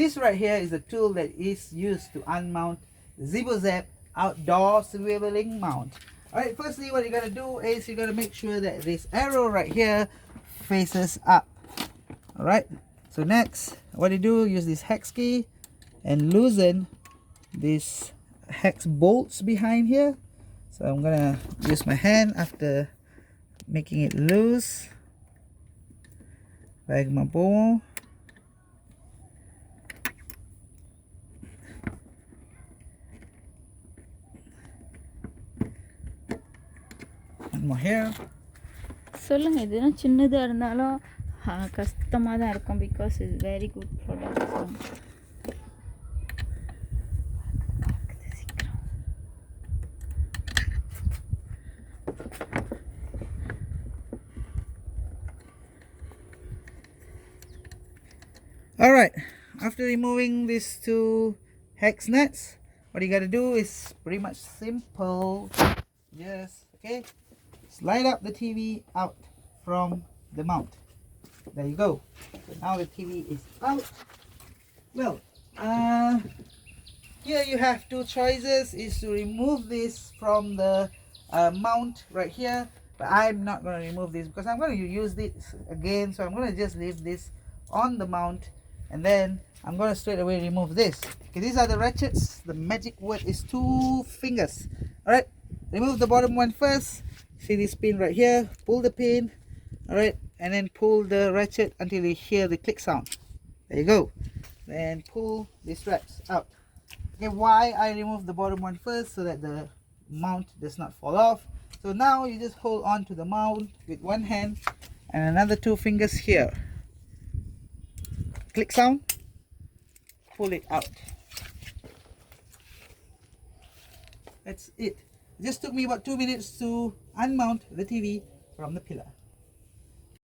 this right here is a tool that is used to unmount ZeboZap outdoor swiveling mount. Alright, firstly what you're gonna do is you're gonna make sure that this arrow right here faces up. Alright, so next what you do, use this hex key and loosen these hex bolts behind here. So I'm gonna use my hand after making it loose. Bag my ball. One more here. சொல்லுங்க இதுனா சின்னதா இருந்தாலும் கஷ்டமா தான் இருக்கும் because it's very good product. Alright, after removing these two hex nuts, what you gotta do is pretty much simple. Just slide up the TV out from the mount. There you go. So now the TV is out. Well, here you have two choices, is to remove this from the mount right here, but I'm not going to remove this because I'm going to use this again, so I'm going to just leave this on the mount and then I'm going to straight away remove this. Okay, these are the ratchets. The magic word is 2 fingers. Alright, remove the bottom one first. See this pin right here, pull the pin, alright, and then pull the ratchet until you hear the click sound. There you go. Then pull these straps out. Okay, why I remove the bottom one first? So that the mount does not fall off. So now you just hold on to the mount with one hand and another 2 fingers here. Click sound, pull it out. That's it. It just took me about 2 minutes to unmount the TV from the pillar.